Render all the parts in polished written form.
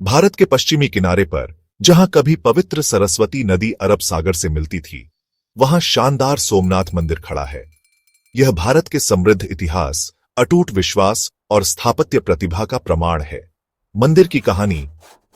भारत के पश्चिमी किनारे पर जहां कभी पवित्र सरस्वती नदी अरब सागर से मिलती थी, वहां शानदार सोमनाथ मंदिर खड़ा है। यह भारत के समृद्ध इतिहास, अटूट विश्वास और स्थापत्य प्रतिभा का प्रमाण है। मंदिर की कहानी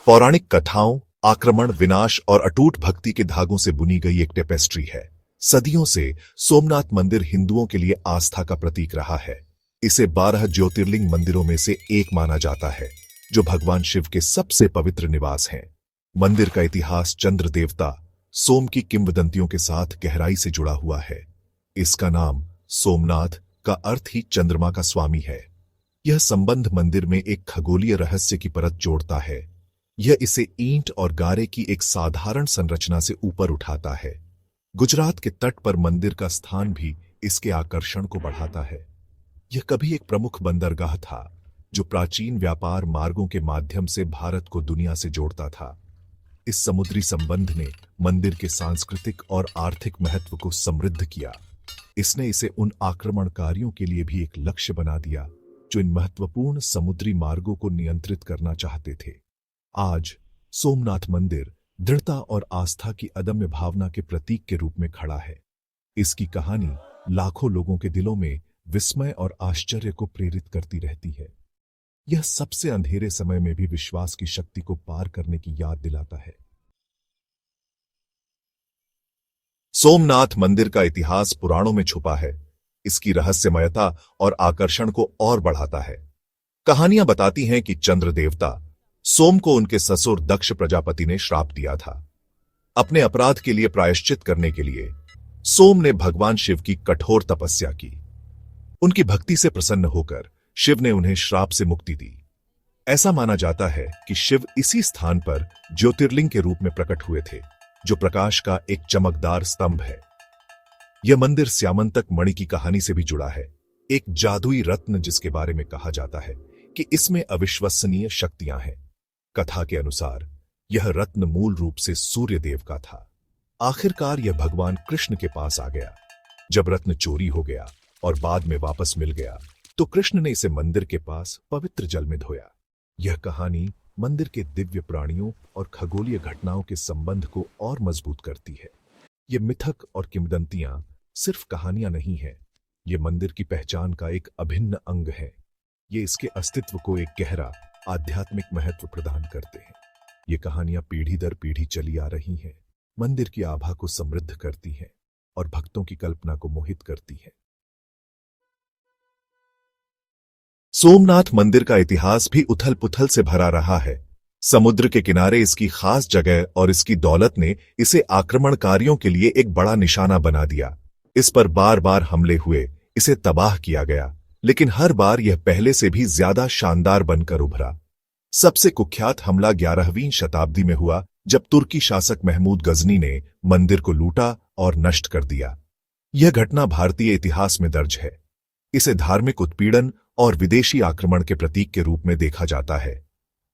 पौराणिक कथाओं, आक्रमण, विनाश और अटूट भक्ति के धागों से बुनी गई एक टेपेस्ट्री है। सदियों से सोमनाथ मंदिर हिंदुओं के लिए आस्था का प्रतीक रहा है। इसे 12 ज्योतिर्लिंग मंदिरों में से एक माना जाता है, जो भगवान शिव के सबसे पवित्र निवास हैं। मंदिर का इतिहास चंद्र देवता सोम की किंवदंतियों के साथ गहराई से जुड़ा हुआ है। इसका नाम सोमनाथ का अर्थ ही चंद्रमा का स्वामी है। यह संबंध मंदिर में एक खगोलीय रहस्य की परत जोड़ता है। यह इसे ईंट और गारे की एक साधारण संरचना से ऊपर उठाता है। गुजरात के तट पर मंदिर का स्थान भी इसके आकर्षण को बढ़ाता है। यह कभी एक प्रमुख बंदरगाह था, जो प्राचीन व्यापार मार्गों के माध्यम से भारत को दुनिया से जोड़ता था। इस समुद्री संबंध ने मंदिर के सांस्कृतिक और आर्थिक महत्व को समृद्ध किया। इसने इसे उन आक्रमणकारियों के लिए भी एक लक्ष्य बना दिया, जो इन महत्वपूर्ण समुद्री मार्गों को नियंत्रित करना चाहते थे। आज सोमनाथ मंदिर दृढ़ता और आस्था की अदम्य भावना के प्रतीक के रूप में खड़ा है। इसकी कहानी लाखों लोगों के दिलों में विस्मय और आश्चर्य को प्रेरित करती रहती है। यह सबसे अंधेरे समय में भी विश्वास की शक्ति को पार करने की याद दिलाता है। सोमनाथ मंदिर का इतिहास पुराणों में छुपा है। इसकी रहस्यमयता और आकर्षण को और बढ़ाता है। कहानियां बताती हैं कि चंद्र देवता सोम को उनके ससुर दक्ष प्रजापति ने श्राप दिया था। अपने अपराध के लिए प्रायश्चित करने के लिए सोम ने भगवान शिव की कठोर तपस्या की। उनकी भक्ति से प्रसन्न होकर शिव ने उन्हें श्राप से मुक्ति दी। ऐसा माना जाता है कि शिव इसी स्थान पर ज्योतिर्लिंग के रूप में प्रकट हुए थे, जो प्रकाश का एक चमकदार स्तंभ है। यह मंदिर स्यामंतक मणि की कहानी से भी जुड़ा है, एक जादुई रत्न जिसके बारे में कहा जाता है कि इसमें अविश्वसनीय शक्तियां हैं। कथा के अनुसार यह रत्न मूल रूप से सूर्य देव का था। आखिरकार यह भगवान कृष्ण के पास आ गया। जब रत्न चोरी हो गया और बाद में वापस मिल गया, तो कृष्ण ने इसे मंदिर के पास पवित्र जल में धोया। यह कहानी मंदिर के दिव्य प्राणियों और खगोलीय घटनाओं के संबंध को और मजबूत करती है। ये मिथक और किंवदंतियां सिर्फ कहानियां नहीं हैं, ये मंदिर की पहचान का एक अभिन्न अंग है। ये इसके अस्तित्व को एक गहरा आध्यात्मिक महत्व प्रदान करते हैं। ये कहानियां पीढ़ी दर पीढ़ी चली आ रही हैं, मंदिर की आभा को समृद्ध करती हैं और भक्तों की कल्पना को मोहित करती हैं। सोमनाथ मंदिर का इतिहास भी उथल पुथल से भरा रहा है। समुद्र के किनारे इसकी खास जगह और इसकी दौलत ने इसे आक्रमणकारियों के लिए एक बड़ा निशाना बना दिया। इस पर बार बार हमले हुए, इसे तबाह किया गया, लेकिन हर बार यह पहले से भी ज्यादा शानदार बनकर उभरा। सबसे कुख्यात हमला 11वीं शताब्दी में हुआ, जब तुर्की शासक महमूद गजनी ने मंदिर को लूटा और नष्ट कर दिया। यह घटना भारतीय इतिहास में दर्ज है। इसे धार्मिक उत्पीड़न और विदेशी आक्रमण के प्रतीक के रूप में देखा जाता है।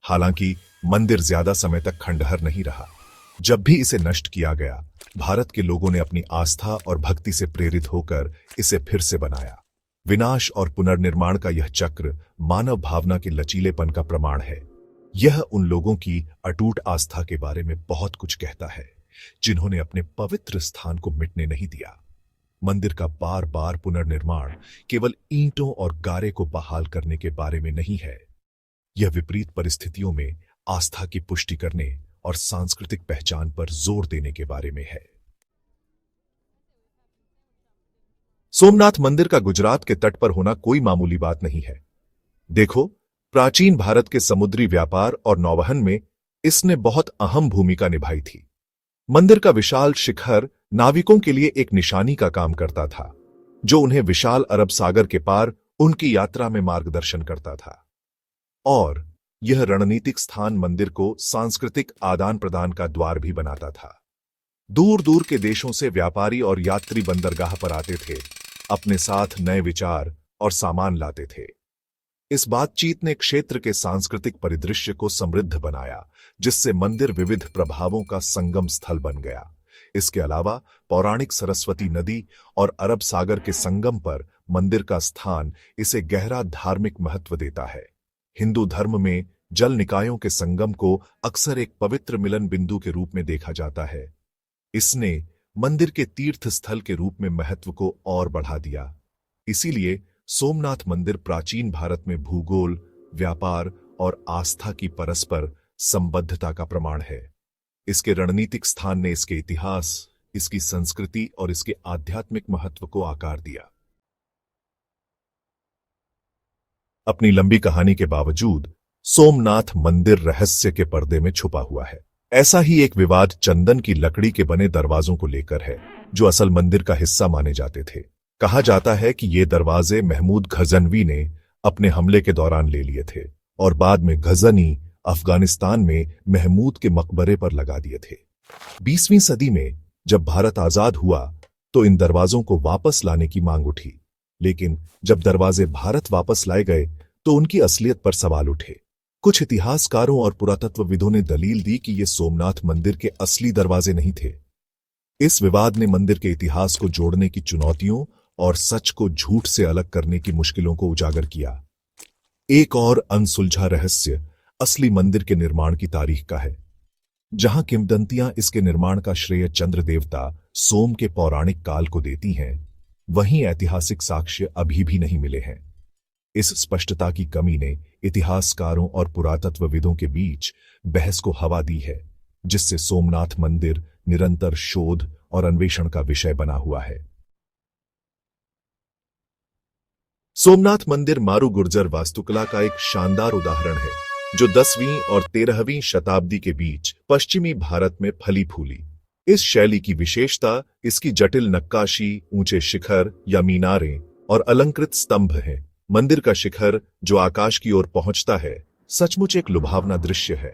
हालांकि मंदिर ज्यादा समय तक खंडहर नहीं रहा। जब भी इसे नष्ट किया गया, भारत के लोगों ने अपनी आस्था और भक्ति से प्रेरित होकर इसे फिर से बनाया। विनाश और पुनर्निर्माण का यह चक्र मानव भावना के लचीलेपन का प्रमाण है। यह उन लोगों की अटूट आस्था के बारे में बहुत कुछ कहता है, जिन्होंने अपने पवित्र स्थान को मिटने नहीं दिया। मंदिर का बार बार पुनर्निर्माण केवल ईंटों और गारे को बहाल करने के बारे में नहीं है। यह विपरीत परिस्थितियों में आस्था की पुष्टि करने और सांस्कृतिक पहचान पर जोर देने के बारे में है। सोमनाथ मंदिर का गुजरात के तट पर होना कोई मामूली बात नहीं है। देखो, प्राचीन भारत के समुद्री व्यापार और नौवहन में इसने बहुत अहम भूमिका निभाई थी। मंदिर का विशाल शिखर नाविकों के लिए एक निशानी का काम करता था, जो उन्हें विशाल अरब सागर के पार उनकी यात्रा में मार्गदर्शन करता था। और यह रणनीतिक स्थान मंदिर को सांस्कृतिक आदान प्रदान का द्वार भी बनाता था। दूर दूर के देशों से व्यापारी और यात्री बंदरगाह पर आते थे, अपने साथ नए विचार और सामान लाते थे। इस बातचीत ने क्षेत्र के सांस्कृतिक परिदृश्य को समृद्ध बनाया, जिससे मंदिर विविध प्रभावों का संगम स्थल बन गया। इसके अलावा पौराणिक सरस्वती नदी और अरब सागर के संगम पर मंदिर का स्थान इसे गहरा धार्मिक महत्व देता है। हिंदू धर्म में जल निकायों के संगम को अक्सर एक पवित्र मिलन बिंदु के रूप में देखा जाता है। इसने मंदिर के तीर्थ स्थल के रूप में महत्व को और बढ़ा दिया। इसीलिए सोमनाथ मंदिर प्राचीन भारत में भूगोल, व्यापार और आस्था की परस्पर संबद्धता का प्रमाण है। इसके रणनीतिक स्थान ने इसके इतिहास, इसकी संस्कृति और इसके आध्यात्मिक महत्व को आकार दिया। अपनी लंबी कहानी के बावजूद सोमनाथ मंदिर रहस्य के पर्दे में छुपा हुआ है। ऐसा ही एक विवाद चंदन की लकड़ी के बने दरवाजों को लेकर है, जो असल मंदिर का हिस्सा माने जाते थे। कहा जाता है कि ये दरवाजे महमूद गजनवी ने अपने हमले के दौरान ले लिए थे और बाद में गजनी अफगानिस्तान में महमूद के मकबरे पर लगा दिए थे। 20वीं सदी में जब भारत आजाद हुआ तो इन दरवाजों को वापस लाने की मांग उठी, लेकिन जब दरवाजे भारत वापस लाए गए तो उनकी असलियत पर सवाल उठे। कुछ इतिहासकारों और पुरातत्वविदों ने दलील दी कि ये सोमनाथ मंदिर के असली दरवाजे नहीं थे। इस विवाद ने मंदिर के इतिहास को जोड़ने की चुनौतियों और सच को झूठ से अलग करने की मुश्किलों को उजागर किया। एक और अनसुलझा रहस्य असली मंदिर के निर्माण की तारीख का है। जहां किंवदंतियां इसके निर्माण का श्रेय चंद्र देवता सोम के पौराणिक काल को देती हैं, वहीं ऐतिहासिक साक्ष्य अभी भी नहीं मिले हैं। इस स्पष्टता की कमी ने इतिहासकारों और पुरातत्वविदों के बीच बहस को हवा दी है, जिससे सोमनाथ मंदिर निरंतर शोध और अन्वेषण का विषय बना हुआ है। सोमनाथ मंदिर मारू गुर्जर वास्तुकला का एक शानदार उदाहरण है, जो 10वीं और 13वीं शताब्दी के बीच पश्चिमी भारत में फली फूली। इस शैली की विशेषता इसकी जटिल नक्काशी, ऊंचे शिखर या मीनारें और अलंकृत स्तंभ हैं। मंदिर का शिखर, जो आकाश की ओर पहुंचता है, सचमुच एक लुभावना दृश्य है।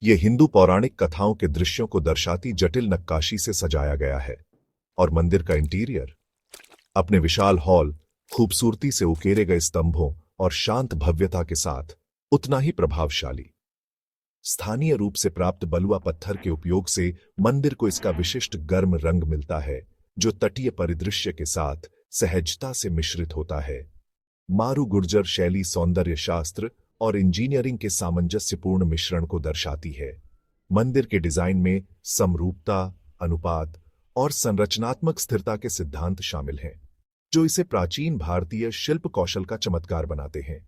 यह हिंदू पौराणिक कथाओं के दृश्यों को दर्शाती जटिल नक्काशी से सजाया गया है। और मंदिर का इंटीरियर अपने विशाल हॉल, खूबसूरती से उकेरे गए स्तंभों और शांत भव्यता के साथ उतना ही प्रभावशाली। स्थानीय रूप से प्राप्त बलुआ पत्थर के उपयोग से मंदिर को इसका विशिष्ट गर्म रंग मिलता है, जो तटीय परिदृश्य के साथ सहजता से मिश्रित होता है। मारू गुर्जर शैली सौंदर्य शास्त्र और इंजीनियरिंग के सामंजस्यपूर्ण मिश्रण को दर्शाती है। मंदिर के डिजाइन में समरूपता, अनुपात और संरचनात्मक स्थिरता के सिद्धांत शामिल हैं, जो इसे प्राचीन भारतीय शिल्प कौशल का चमत्कार बनाते हैं।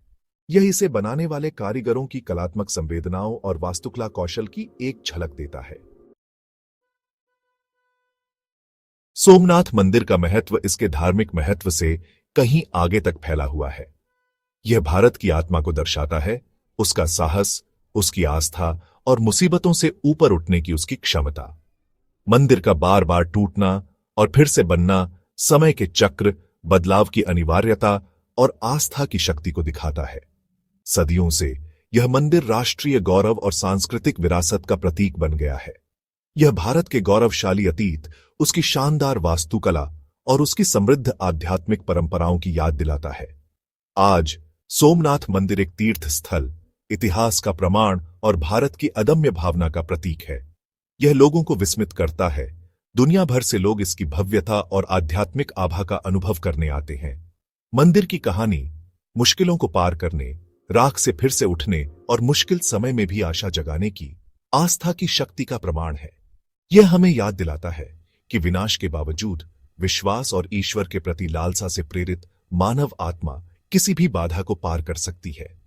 यह इसे बनाने वाले कारीगरों की कलात्मक संवेदनाओं और वास्तुकला कौशल की एक झलक देता है। सोमनाथ मंदिर का महत्व इसके धार्मिक महत्व से कहीं आगे तक फैला हुआ है। यह भारत की आत्मा को दर्शाता है, उसका साहस, उसकी आस्था और मुसीबतों से ऊपर उठने की उसकी क्षमता। मंदिर का बार बार टूटना और फिर से बनना समय के चक्र, बदलाव की अनिवार्यता और आस्था की शक्ति को दिखाता है। सदियों से यह मंदिर राष्ट्रीय गौरव और सांस्कृतिक विरासत का प्रतीक बन गया है। यह भारत के गौरवशाली अतीत, उसकी शानदार वास्तुकला और उसकी समृद्ध आध्यात्मिक परंपराओं की याद दिलाता है। आज सोमनाथ मंदिर एक तीर्थ स्थल, इतिहास का प्रमाण और भारत की अदम्य भावना का प्रतीक है। यह लोगों को विस्मित करता है। दुनिया भर से लोग इसकी भव्यता और आध्यात्मिक आभा का अनुभव करने आते हैं। मंदिर की कहानी मुश्किलों को पार करने, राख से फिर से उठने और मुश्किल समय में भी आशा जगाने की आस्था की शक्ति का प्रमाण है। यह हमें याद दिलाता है कि विनाश के बावजूद विश्वास और ईश्वर के प्रति लालसा से प्रेरित मानव आत्मा किसी भी बाधा को पार कर सकती है।